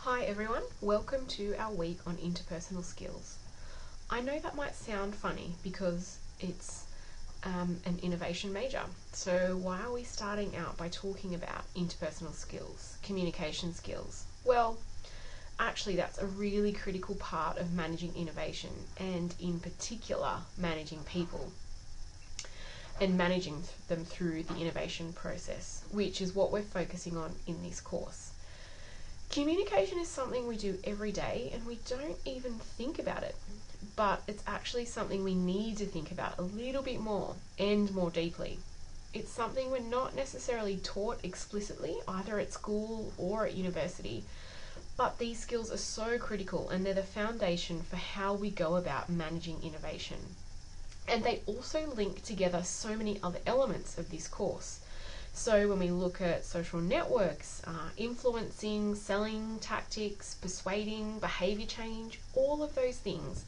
Hi everyone, welcome to our week on interpersonal skills. I know that might sound funny because it's an innovation major. So why are we starting out by talking about interpersonal skills, communication skills? Well, actually that's a really critical part of managing innovation and in particular managing people and managing them through the innovation process, which is what we're focusing on in this course. Communication is something we do every day and we don't even think about it, but it's actually something we need to think about a little bit more and more deeply. It's something we're not necessarily taught explicitly either at school or at university, but these skills are so critical and they're the foundation for how we go about managing innovation. And they also link together so many other elements of this course. So when we look at social networks, influencing, selling tactics, persuading, behaviour change, all of those things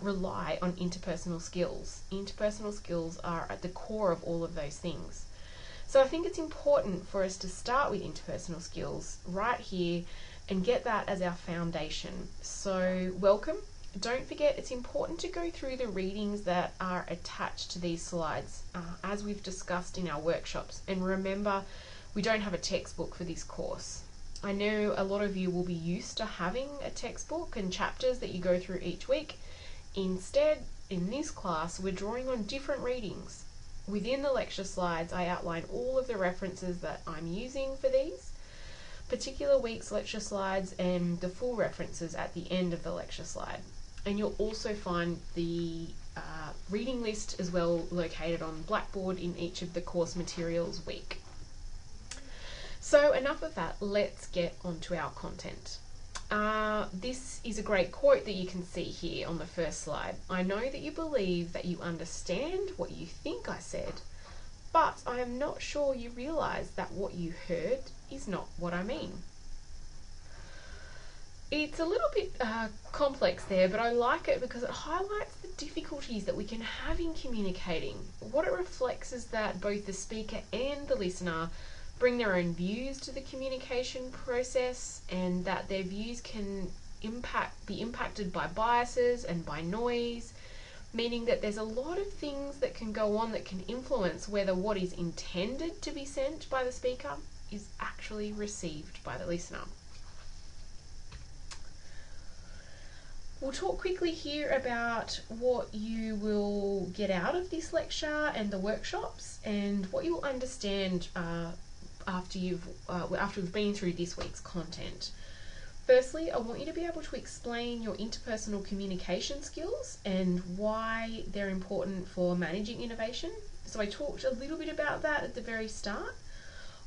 rely on interpersonal skills. Interpersonal skills are at the core of all of those things. So I think it's important for us to start with interpersonal skills right here and get that as our foundation. So welcome. Don't forget, it's important to go through the readings that are attached to these slides, as we've discussed in our workshops. And remember, we don't have a textbook for this course. I know a lot of you will be used to having a textbook and chapters that you go through each week. Instead, in this class, we're drawing on different readings. Within the lecture slides, I outline all of the references that I'm using for these particular week's lecture slides and the full references at the end of the lecture slide. And you'll also find the reading list as well located on Blackboard in each of the course materials week. So enough of that, let's get onto our content. This is a great quote that you can see here on the first slide. I know that you believe that you understand what you think I said, but I am not sure you realise that what you heard is not what I mean. It's a little bit complex there, but I like it because it highlights the difficulties that we can have in communicating. What it reflects is that both the speaker and the listener bring their own views to the communication process, and that their views can be impacted by biases and by noise, meaning that there's a lot of things that can go on that can influence whether what is intended to be sent by the speaker is actually received by the listener. We'll talk quickly here about what you will get out of this lecture and the workshops, and what you'll understand after we've been through this week's content. Firstly, I want you to be able to explain your interpersonal communication skills and why they're important for managing innovation. So I talked a little bit about that at the very start.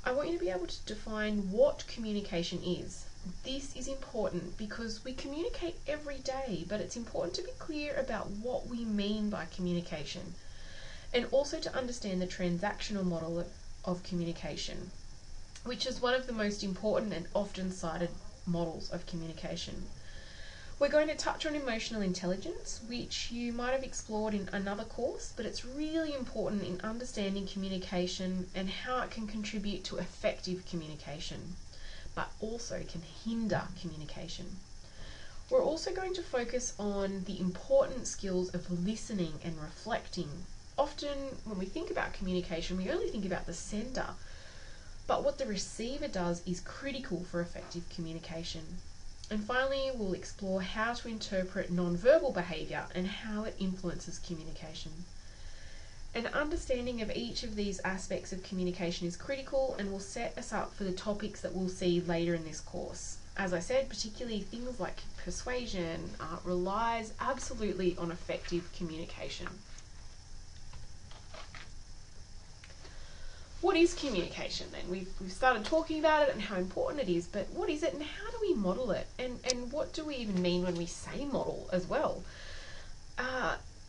I want you to be able to define what communication is. This is important because we communicate every day, but it's important to be clear about what we mean by communication, and also to understand the transactional model of communication, which is one of the most important and often cited models of communication. We're going to touch on emotional intelligence, which you might have explored in another course, but it's really important in understanding communication and how it can contribute to effective communication, but also can hinder communication. We're also going to focus on the important skills of listening and reflecting. Often when we think about communication, we only think about the sender, but what the receiver does is critical for effective communication. And finally, we'll explore how to interpret non-verbal behaviour and how it influences communication. An understanding of each of these aspects of communication is critical and will set us up for the topics that we'll see later in this course. As I said, particularly things like persuasion relies absolutely on effective communication. What is communication then? We've started talking about it and how important it is, but what is it and how do we model it? And what do we even mean when we say model as well?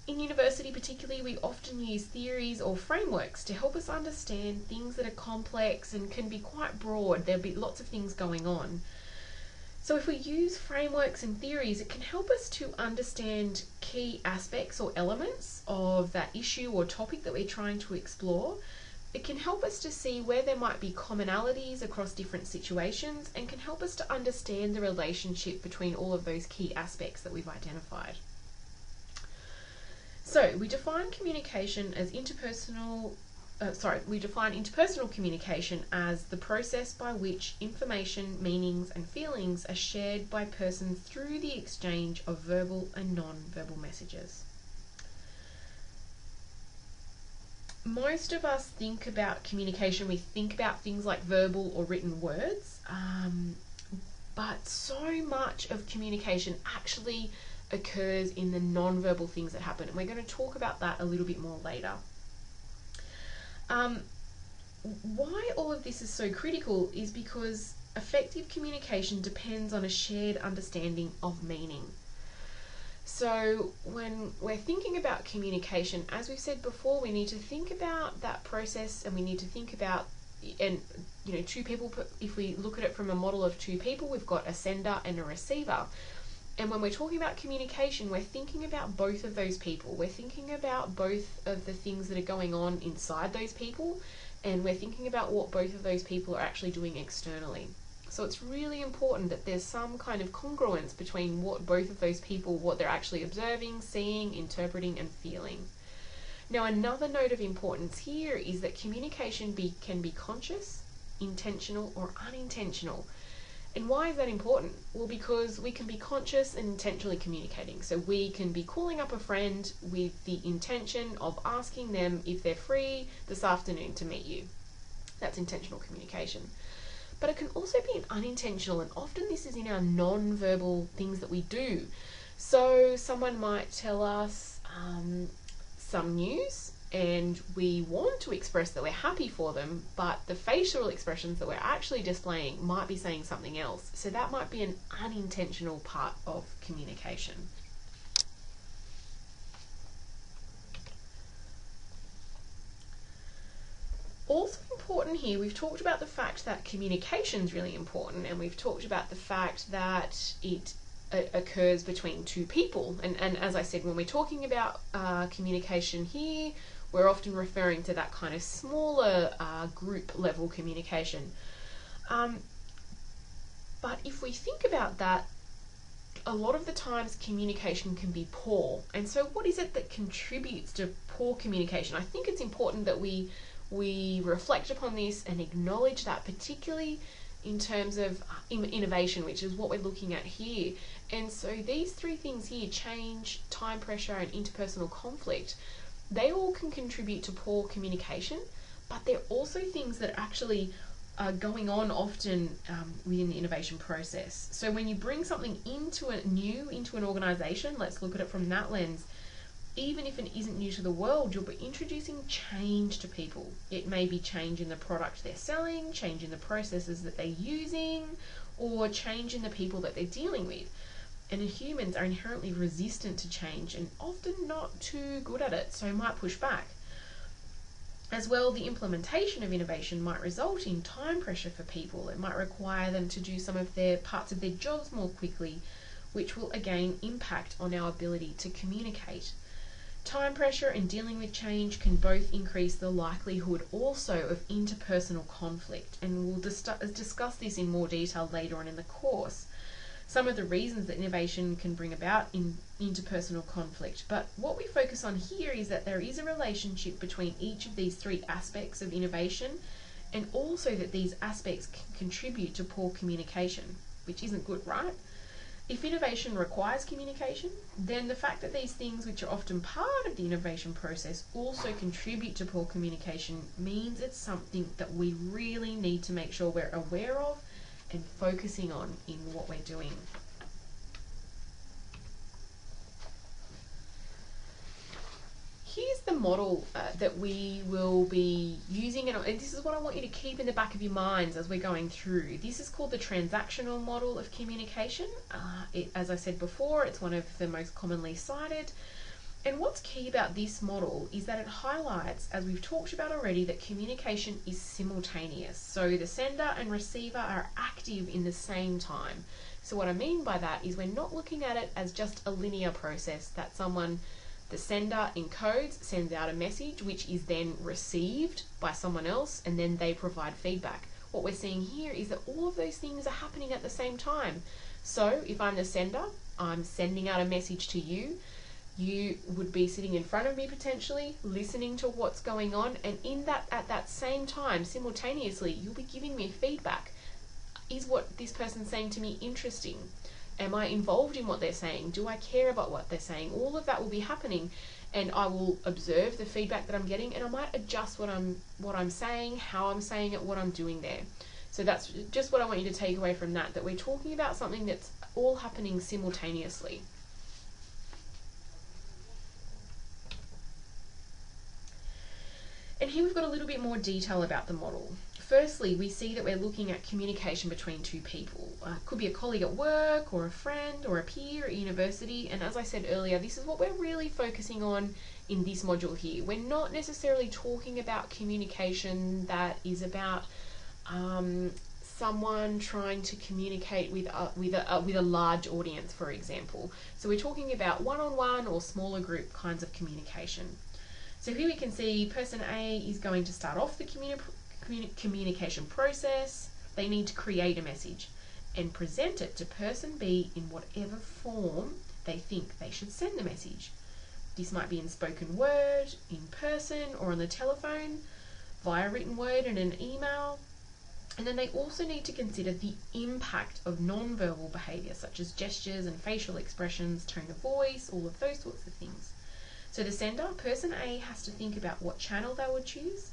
In university particularly, we often use theories or frameworks to help us understand things that are complex and can be quite broad. There'll be lots of things going on. So if we use frameworks and theories, it can help us to understand key aspects or elements of that issue or topic that we're trying to explore. It can help us to see where there might be commonalities across different situations and can help us to understand the relationship between all of those key aspects that we've identified. So we define communication as interpersonal communication as the process by which information, meanings, and feelings are shared by persons through the exchange of verbal and non-verbal messages. Most of us think about communication, we think about things like verbal or written words, but so much of communication actually occurs in the non-verbal things that happen, and we're going to talk about that a little bit more later. Why all of this is so critical is because effective communication depends on a shared understanding of meaning. So when we're thinking about communication, as we've said before, we need to think about that process, and we need to think about, and two people, if we look at it from a model of two people, we've got a sender and a receiver. And when we're talking about communication, we're thinking about both of those people. We're thinking about both of the things that are going on inside those people, and we're thinking about what both of those people are actually doing externally. So it's really important that there's some kind of congruence between what both of those people, what they're actually observing, seeing, interpreting, and feeling. Now, another note of importance here is that communication can be conscious, intentional, or unintentional. And why is that important? Well, because we can be conscious and intentionally communicating. So we can be calling up a friend with the intention of asking them if they're free this afternoon to meet you. That's intentional communication. But it can also be unintentional, and often this is in our non-verbal things that we do. So someone might tell us some news, and we want to express that we're happy for them, but the facial expressions that we're actually displaying might be saying something else. So that might be an unintentional part of communication. Also important here, we've talked about the fact that communication is really important, and we've talked about the fact that it occurs between two people. And as I said, when we're talking about communication here, we're often referring to that kind of smaller group level communication. But if we think about that, a lot of the times communication can be poor. And so what is it that contributes to poor communication? I think it's important that we reflect upon this and acknowledge that, particularly in terms of innovation, which is what we're looking at here. And so these three things here, change, time pressure, and interpersonal conflict, they all can contribute to poor communication, but they're also things that actually are going on often within the innovation process. So when you bring something into an organization, let's look at it from that lens, even if it isn't new to the world, you'll be introducing change to people. It may be change in the product they're selling, change in the processes that they're using, or change in the people that they're dealing with. And humans are inherently resistant to change and often not too good at it, so might push back. As well, the implementation of innovation might result in time pressure for people. It might require them to do some of their parts of their jobs more quickly, which will again impact on our ability to communicate. Time pressure and dealing with change can both increase the likelihood also of interpersonal conflict, and we'll discuss this in more detail later on in the course. Some of the reasons that innovation can bring about in interpersonal conflict, but what we focus on here is that there is a relationship between each of these three aspects of innovation, and also that these aspects can contribute to poor communication, which isn't good, right? If innovation requires communication, then the fact that these things, which are often part of the innovation process, also contribute to poor communication means it's something that we really need to make sure we're aware of and focusing on in what we're doing. Here's the model that we will be using, and this is what I want you to keep in the back of your minds as we're going through. This is called the transactional model of communication. As I said before, it's one of the most commonly cited. And what's key about this model is that it highlights, as we've talked about already, that communication is simultaneous. So the sender and receiver are active in the same time. So what I mean by that is we're not looking at it as just a linear process that someone The sender encodes, sends out a message, which is then received by someone else, and then they provide feedback. What we're seeing here is that all of those things are happening at the same time. So if I'm the sender, I'm sending out a message to you. You would be sitting in front of me potentially, listening to what's going on, and at that same time, simultaneously, you'll be giving me feedback. Is what this person's saying to me interesting? Am I involved in what they're saying? Do I care about what they're saying? All of that will be happening, and I will observe the feedback that I'm getting, and I might adjust what I'm saying, how I'm saying it, what I'm doing there. So that's just what I want you to take away from that we're talking about something that's all happening simultaneously. And here we've got a little bit more detail about the model. Firstly, we see that we're looking at communication between two people. It could be a colleague at work, or a friend, or a peer at university. And as I said earlier, this is what we're really focusing on in this module here. We're not necessarily talking about communication that is about someone trying to communicate with a large audience, for example. So we're talking about one-on-one or smaller group kinds of communication. So here we can see person A is going to start off the communication process. They need to create a message and present it to person B in whatever form they think they should send the message. This might be in spoken word, in person, or on the telephone, via written word and an email. And then they also need to consider the impact of non-verbal behaviour, such as gestures and facial expressions, tone of voice, all of those sorts of things. So the sender, person A, has to think about what channel they would choose.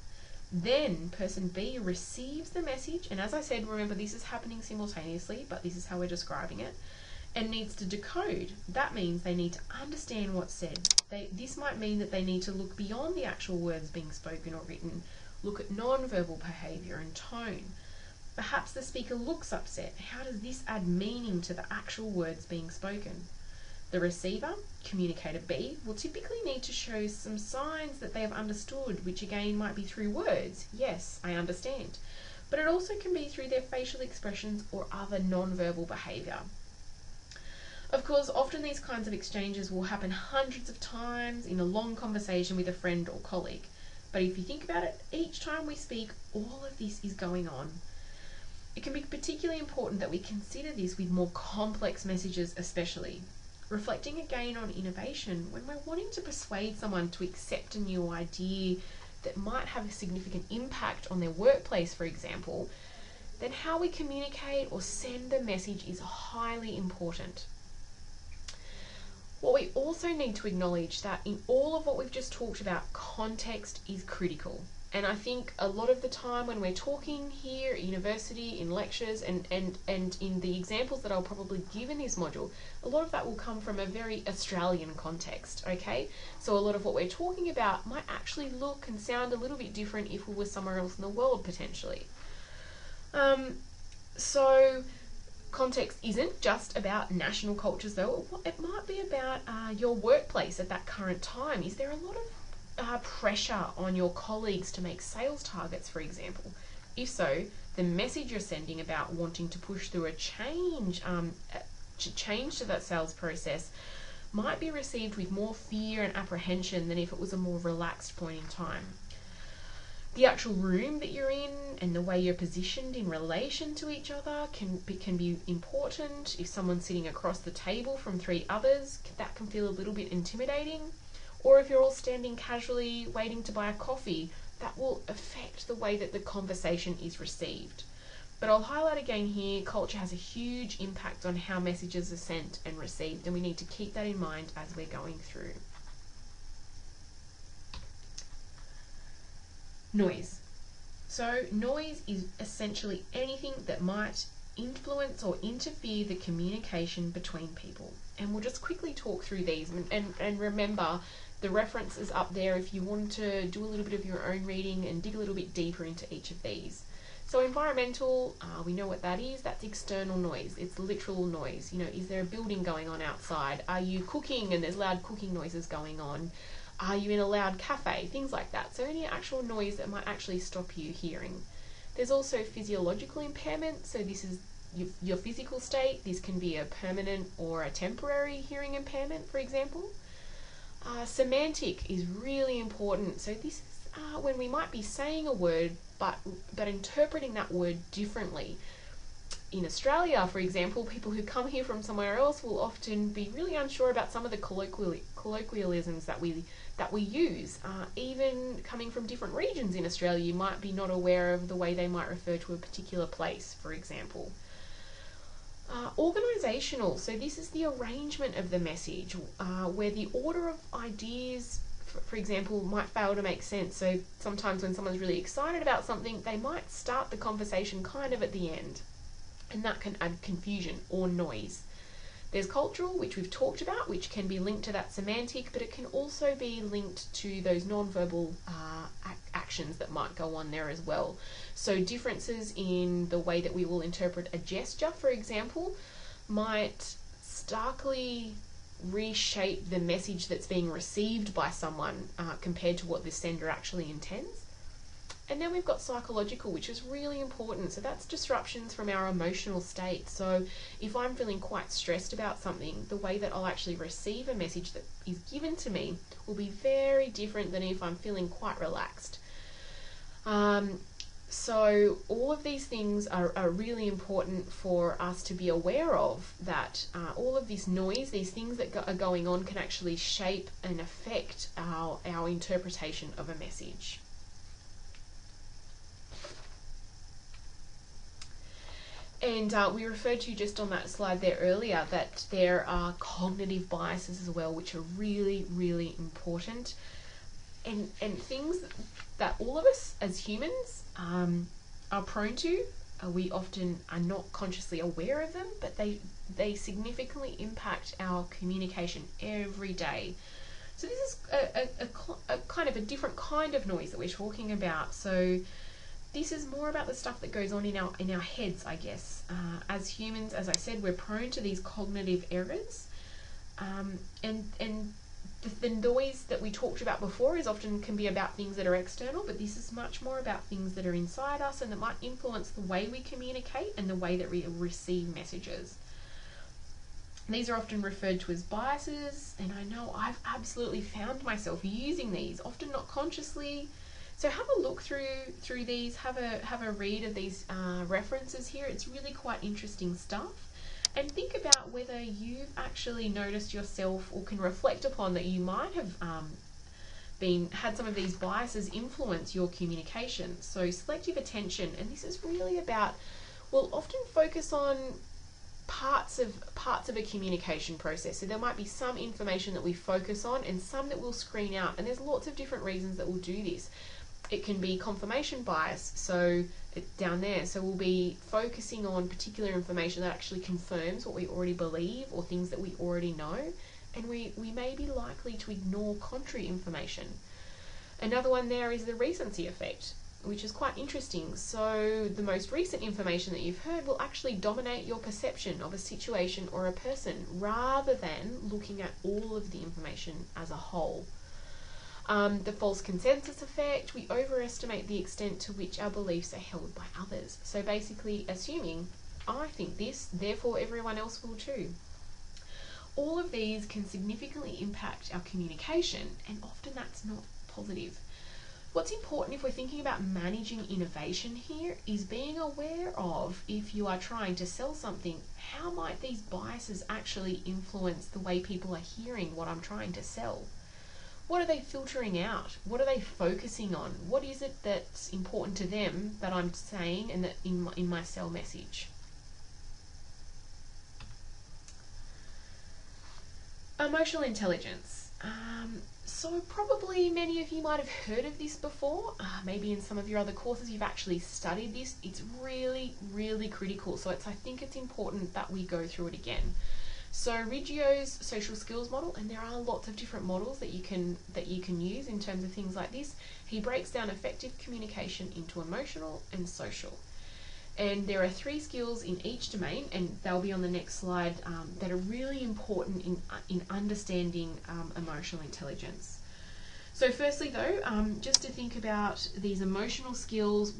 Then person B receives the message, and as I said, remember this is happening simultaneously, but this is how we're describing it, and needs to decode. That means they need to understand what's said. This might mean that they need to look beyond the actual words being spoken or written, look at non-verbal behaviour and tone. Perhaps the speaker looks upset. How does this add meaning to the actual words being spoken? The receiver, communicator B, will typically need to show some signs that they have understood, which again might be through words. Yes, I understand. But it also can be through their facial expressions or other non-verbal behaviour. Of course, often these kinds of exchanges will happen hundreds of times in a long conversation with a friend or colleague. But if you think about it, each time we speak, all of this is going on. It can be particularly important that we consider this with more complex messages especially. Reflecting again on innovation, when we're wanting to persuade someone to accept a new idea that might have a significant impact on their workplace, for example, then how we communicate or send the message is highly important. What we also need to acknowledge that in all of what we've just talked about, context is critical. And I think a lot of the time when we're talking here at university, in lectures, and in the examples that I'll probably give in this module, a lot of that will come from a very Australian context, okay? So a lot of what we're talking about might actually look and sound a little bit different if we were somewhere else in the world, potentially. So context isn't just about national cultures, though. It might be about your workplace at that current time. Is there a lot of pressure on your colleagues to make sales targets, for example? If so, the message you're sending about wanting to push through a change to that sales process might be received with more fear and apprehension than if it was a more relaxed point in time. The actual room that you're in and the way you're positioned in relation to each other can be important. If someone's sitting across the table from three others, that can feel a little bit intimidating. Or if you're all standing casually waiting to buy a coffee, that will affect the way that the conversation is received. But I'll highlight again here, culture has a huge impact on how messages are sent and received, and we need to keep that in mind as we're going through. Noise. So noise is essentially anything that might influence or interfere the communication between people. And we'll just quickly talk through these and remember, the reference is up there if you want to do a little bit of your own reading and dig a little bit deeper into each of these. So environmental, we know what that is. That's external noise. It's literal noise. You know, is there a building going on outside? Are you cooking and there's loud cooking noises going on? Are you in a loud cafe? Things like that. So any actual noise that might actually stop you hearing. There's also physiological impairment. So this is your physical state. This can be a permanent or a temporary hearing impairment, for example. Semantic is really important. So this is when we might be saying a word but interpreting that word differently. In Australia, for example, people who come here from somewhere else will often be really unsure about some of the colloquialisms that we use. Even coming from different regions in Australia, you might be not aware of the way they might refer to a particular place, for example. Organisational, so this is the arrangement of the message, where the order of ideas, for example, might fail to make sense. So sometimes when someone's really excited about something, they might start the conversation kind of at the end, and that can add confusion or noise. There's cultural, which we've talked about, which can be linked to that semantic, but it can also be linked to those non-verbal actions that might go on there as well. So differences in the way that we will interpret a gesture, for example, might starkly reshape the message that's being received by someone compared to what the sender actually intends. And then we've got psychological, which is really important. So that's disruptions from our emotional state. So if I'm feeling quite stressed about something, the way that I'll actually receive a message that is given to me will be very different than if I'm feeling quite relaxed. So all of these things are really important for us to be aware of, that all of this noise, these things that are going on, can actually shape and affect our interpretation of a message. And we referred to just on that slide there earlier that there are cognitive biases as well, which are really, really important. And things that all of us as humans are prone to. We often are not consciously aware of them, but they significantly impact our communication every day. So this is a kind of a different kind of noise that we're talking about. So this is more about the stuff that goes on in our heads, I guess. As humans, as I said, we're prone to these cognitive errors, and the noise that we talked about before can be about things that are external, but this is much more about things that are inside us and that might influence the way we communicate and the way that we receive messages. These are often referred to as biases, and I know I've absolutely found myself using these, often not consciously. So have a look through these, have a read of these references here. It's really quite interesting stuff. And think about whether you've actually noticed yourself or can reflect upon that you might have had some of these biases influence your communication. So selective attention, and this is really about, we'll often focus on parts of a communication process. So there might be some information that we focus on and some that we'll screen out, and there's lots of different reasons that we'll do this. It can be confirmation bias, so down there. So we'll be focusing on particular information that actually confirms what we already believe or things that we already know, and we may be likely to ignore contrary information. Another one there is the recency effect, which is quite interesting. So the most recent information that you've heard will actually dominate your perception of a situation or a person, rather than looking at all of the information as a whole. The false consensus effect, we overestimate the extent to which our beliefs are held by others. So basically assuming, I think this, therefore everyone else will too. All of these can significantly impact our communication, and often that's not positive. What's important if we're thinking about managing innovation here is being aware of, if you are trying to sell something, how might these biases actually influence the way people are hearing what I'm trying to sell? What are they filtering out? What are they focusing on? What is it that's important to them that I'm saying and that in my sell message? Emotional intelligence. So probably many of you might have heard of this before. Maybe in some of your other courses you've actually studied this. It's really, really critical. So I think it's important that we go through it again. So Riggio's social skills model, and there are lots of different models that you can use in terms of things like this. He breaks down effective communication into emotional and social. And there are 3 skills in each domain, and they'll be on the next slide, that are really important in understanding emotional intelligence. So firstly though, just to think about these emotional skills,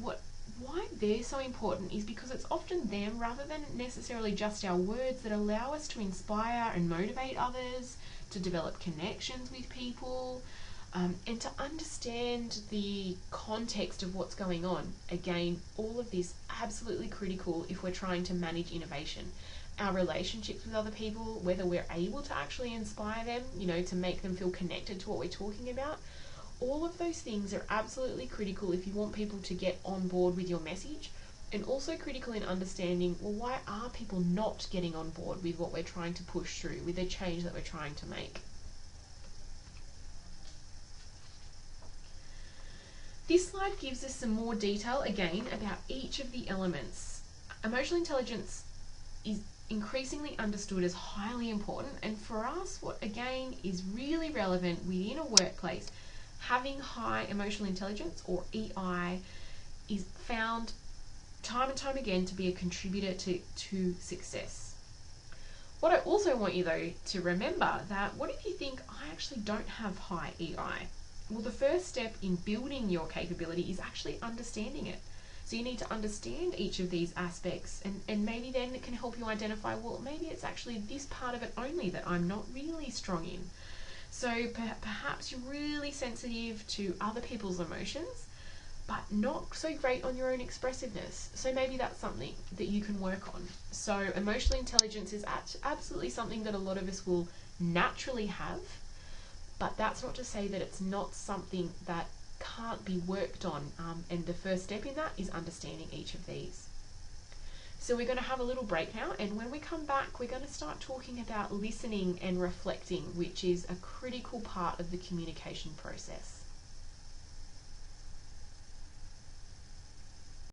why they're so important is because it's often them rather than necessarily just our words that allow us to inspire and motivate others, to develop connections with people, and to understand the context of what's going on. Again, all of this absolutely critical if we're trying to manage innovation. Our relationships with other people, whether we're able to actually inspire them, to make them feel connected to what we're talking about, all of those things are absolutely critical if you want people to get on board with your message, and also critical in understanding, well, why are people not getting on board with what we're trying to push through, with the change that we're trying to make. This slide gives us some more detail again about each of the elements. Emotional intelligence is increasingly understood as highly important, and for us, what again is really relevant within a workplace, having high emotional intelligence, or EI, is found time and time again to be a contributor to success. What I also want you though to remember, that what if you think, I actually don't have high EI? Well, the first step in building your capability is actually understanding it. So you need to understand each of these aspects, and maybe then it can help you identify, well, maybe it's actually this part of it only that I'm not really strong in. So perhaps you're really sensitive to other people's emotions, but not so great on your own expressiveness. So maybe that's something that you can work on. So emotional intelligence is absolutely something that a lot of us will naturally have, but that's not to say that it's not something that can't be worked on, and the first step in that is understanding each of these. So we're going to have a little break now, and when we come back we're going to start talking about listening and reflecting, which is a critical part of the communication process.